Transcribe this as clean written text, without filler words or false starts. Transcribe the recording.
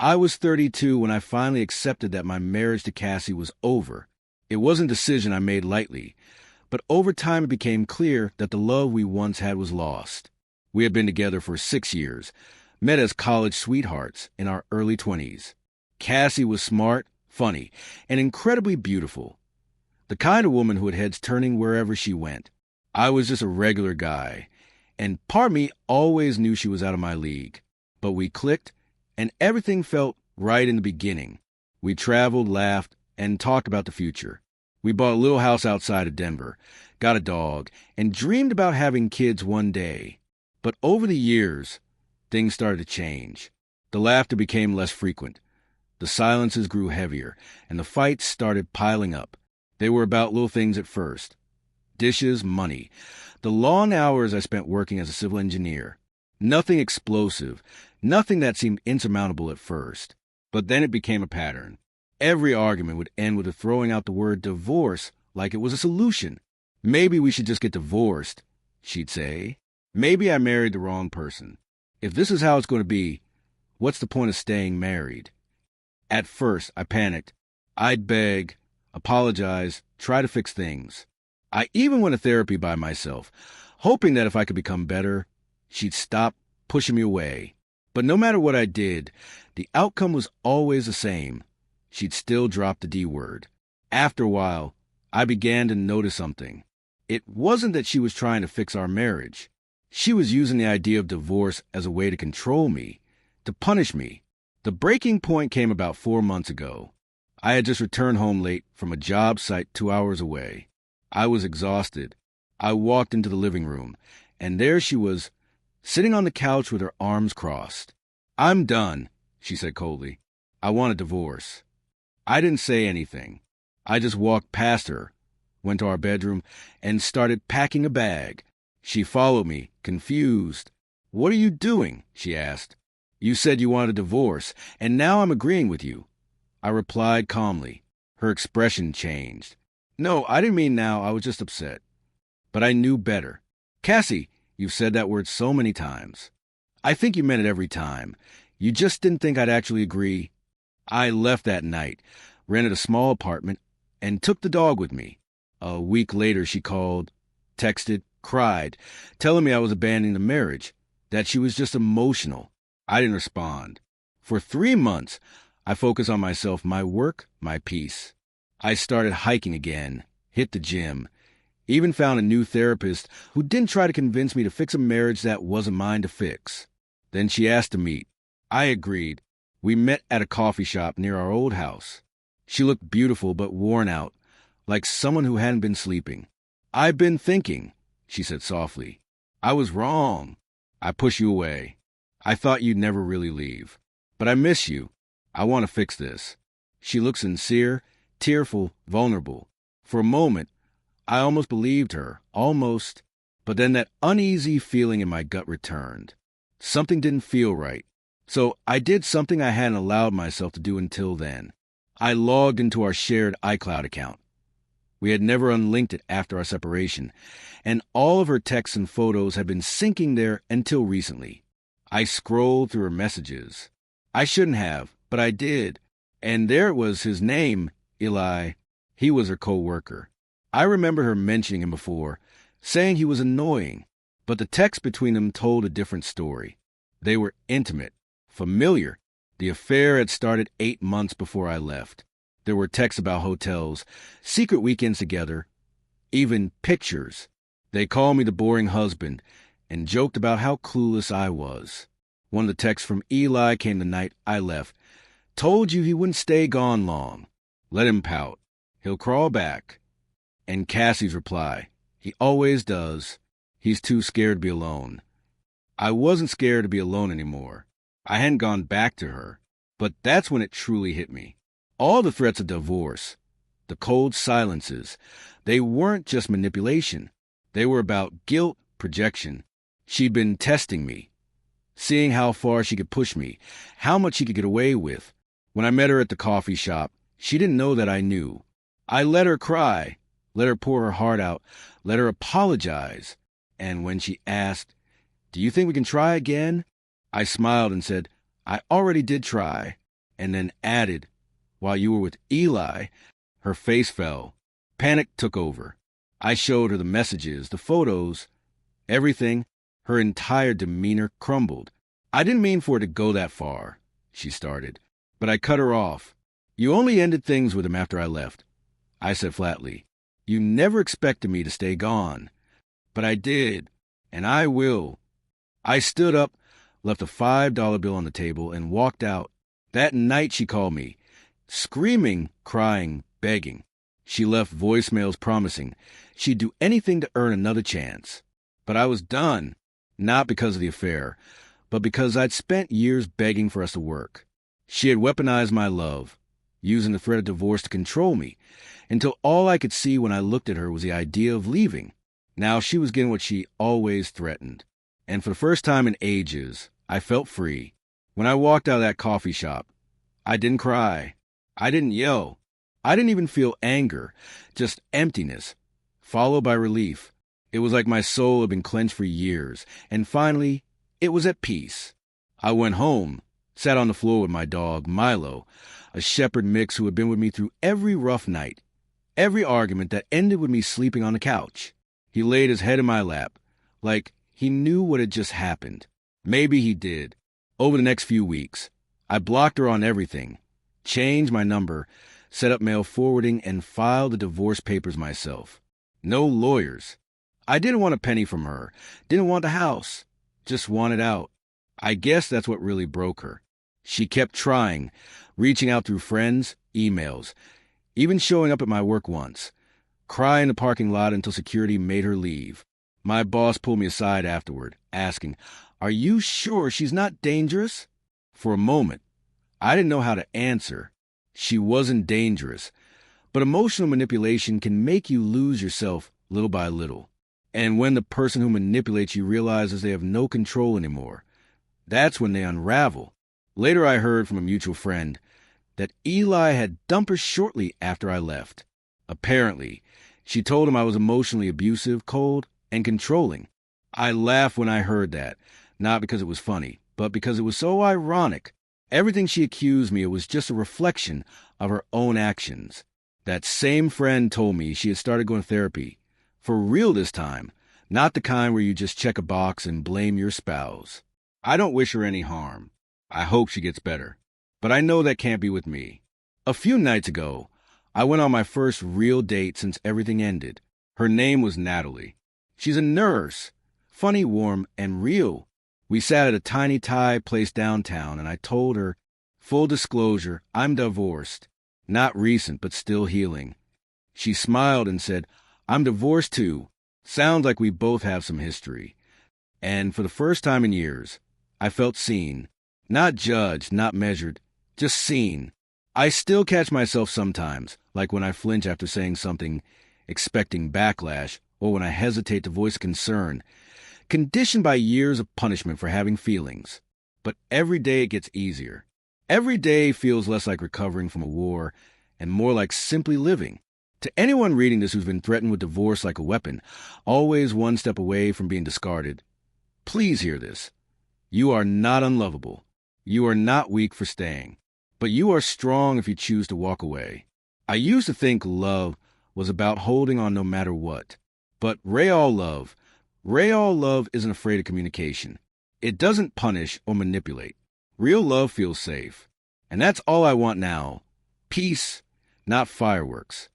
I was 32 when I finally accepted that my marriage to Cassie was over. It wasn't a decision I made lightly, but over time it became clear that the love we once had was lost. We had been together for 6 years, met as college sweethearts in our early 20s. Cassie was smart, funny, and incredibly beautiful. The kind of woman who had heads turning wherever she went. I was just a regular guy, and part of me always knew she was out of my league. But we clicked, and everything felt right in the beginning. We traveled, laughed, and talked about the future. We bought a little house outside of Denver, got a dog, and dreamed about having kids one day. But over the years, things started to change. The laughter became less frequent. The silences grew heavier, and the fights started piling up. They were about little things at first. Dishes, money. The long hours I spent working as a civil engineer. Nothing explosive, nothing that seemed insurmountable at first. But then it became a pattern. Every argument would end with her throwing out the word divorce like it was a solution. Maybe we should just get divorced, she'd say. Maybe I married the wrong person. If this is how it's going to be, what's the point of staying married? At first, I panicked. I'd beg, apologize, try to fix things. I even went to therapy by myself, hoping that if I could become better, she'd stop pushing me away. But no matter what I did, the outcome was always the same. She'd still drop the D word. After a while, I began to notice something. It wasn't that she was trying to fix our marriage. She was using the idea of divorce as a way to control me, to punish me. The breaking point came about 4 months ago. I had just returned home late from a job site 2 hours away. I was exhausted. I walked into the living room, and there she was, sitting on the couch with her arms crossed. "I'm done," she said coldly. "I want a divorce." I didn't say anything. I just walked past her, went to our bedroom, and started packing a bag. She followed me, confused. "What are you doing?" she asked. "You said you wanted a divorce, and now I'm agreeing with you." I replied calmly. Her expression changed. "No, I didn't mean now. I was just upset." But I knew better. "Cassie, you've said that word so many times." "I think you meant it every time. You just didn't think I'd actually agree." I left that night, rented a small apartment, and took the dog with me. A week later, she called, texted, cried, telling me I was abandoning the marriage, that she was just emotional. I didn't respond. For 3 months, I focused on myself, my work, my peace. I started hiking again, hit the gym, even found a new therapist who didn't try to convince me to fix a marriage that wasn't mine to fix. Then she asked to meet. I agreed. We met at a coffee shop near our old house. She looked beautiful but worn out, like someone who hadn't been sleeping. "I've been thinking," she said softly. "I was wrong. I pushed you away. I thought you'd never really leave. But I miss you. I want to fix this." She looked sincere, tearful, vulnerable. For a moment, I almost believed her, almost. But then that uneasy feeling in my gut returned. Something didn't feel right. So I did something I hadn't allowed myself to do until then. I logged into our shared iCloud account. We had never unlinked it after our separation, and all of her texts and photos had been syncing there until recently. I scrolled through her messages. I shouldn't have, but I did. And there it was, his name, Eli. He was her co-worker. I remember her mentioning him before, saying he was annoying, but the text between them told a different story. They were intimate, familiar. The affair had started 8 months before I left. There were texts about hotels, secret weekends together, even pictures. They called me the boring husband and joked about how clueless I was. One of the texts from Eli came the night I left. "Told you he wouldn't stay gone long. Let him pout. He'll crawl back." And Cassie's reply, "He always does. He's too scared to be alone." I wasn't scared to be alone anymore. I hadn't gone back to her. But that's when it truly hit me. All the threats of divorce, the cold silences, they weren't just manipulation. They were about guilt, projection. She'd been testing me, seeing how far she could push me, how much she could get away with. When I met her at the coffee shop, she didn't know that I knew. I let her cry, let her pour her heart out, let her apologize. And when she asked, "Do you think we can try again?" I smiled and said, "I already did try. and then added, while you were with Eli. Her face fell. Panic took over. I showed her the messages, the photos, everything. Her entire demeanor crumbled. I didn't mean for it to go that far, she started, but I cut her off. You only ended things with him after I left. I said flatly. You never expected me to stay gone. But I did, and I will. I stood up, left a $5 bill on the table, and walked out. That night she called me, screaming, crying, begging. She left voicemails promising she'd do anything to earn another chance. But I was done, not because of the affair, but because I'd spent years begging for us to work. She had weaponized my love, using the threat of divorce to control me, until all I could see when I looked at her was the idea of leaving. Now she was getting what she always threatened. And for the first time in ages, I felt free. When I walked out of that coffee shop, I didn't cry. I didn't yell. I didn't even feel anger, just emptiness, followed by relief. It was like my soul had been clenched for years, and finally, it was at peace. I went home, sat on the floor with my dog, Milo, a shepherd mix who had been with me through every rough night, every argument that ended with me sleeping on the couch. He laid his head in my lap, like he knew what had just happened. Maybe he did. Over the next few weeks, I blocked her on everything, changed my number, set up mail forwarding, and filed the divorce papers myself. No lawyers. I didn't want a penny from her, didn't want the house, just wanted out. I guess that's what really broke her. She kept trying, reaching out through friends, emails, even showing up at my work once. Cry in the parking lot until security made her leave. My boss pulled me aside afterward, asking, "Are you sure she's not dangerous?" For a moment, I didn't know how to answer. She wasn't dangerous, but emotional manipulation can make you lose yourself little by little. And when the person who manipulates you realizes they have no control anymore, that's when they unravel. Later I heard from a mutual friend that Eli had dumped her shortly after I left. Apparently, she told him I was emotionally abusive, cold, and controlling. I laughed when I heard that, not because it was funny, but because it was so ironic. Everything she accused me of was just a reflection of her own actions. That same friend told me she had started going to therapy. For real this time, not the kind where you just check a box and blame your spouse. I don't wish her any harm. I hope she gets better. But I know that can't be with me. A few nights ago, I went on my first real date since everything ended. Her name was Natalie. She's a nurse, funny, warm, and real. We sat at a tiny Thai place downtown, and I told her, full disclosure, I'm divorced. Not recent, but still healing. She smiled and said, I'm divorced too. Sounds like we both have some history. And for the first time in years, I felt seen. Not judged, not measured, just seen. I still catch myself sometimes, like when I flinch after saying something, expecting backlash, or when I hesitate to voice concern, conditioned by years of punishment for having feelings. But every day it gets easier. Every day feels less like recovering from a war and more like simply living. To anyone reading this who's been threatened with divorce like a weapon, always one step away from being discarded, please hear this. You are not unlovable. You are not weak for staying. But you are strong if you choose to walk away. I used to think love was about holding on no matter what. But real love isn't afraid of communication. It doesn't punish or manipulate. Real love feels safe. And that's all I want now. Peace, not fireworks.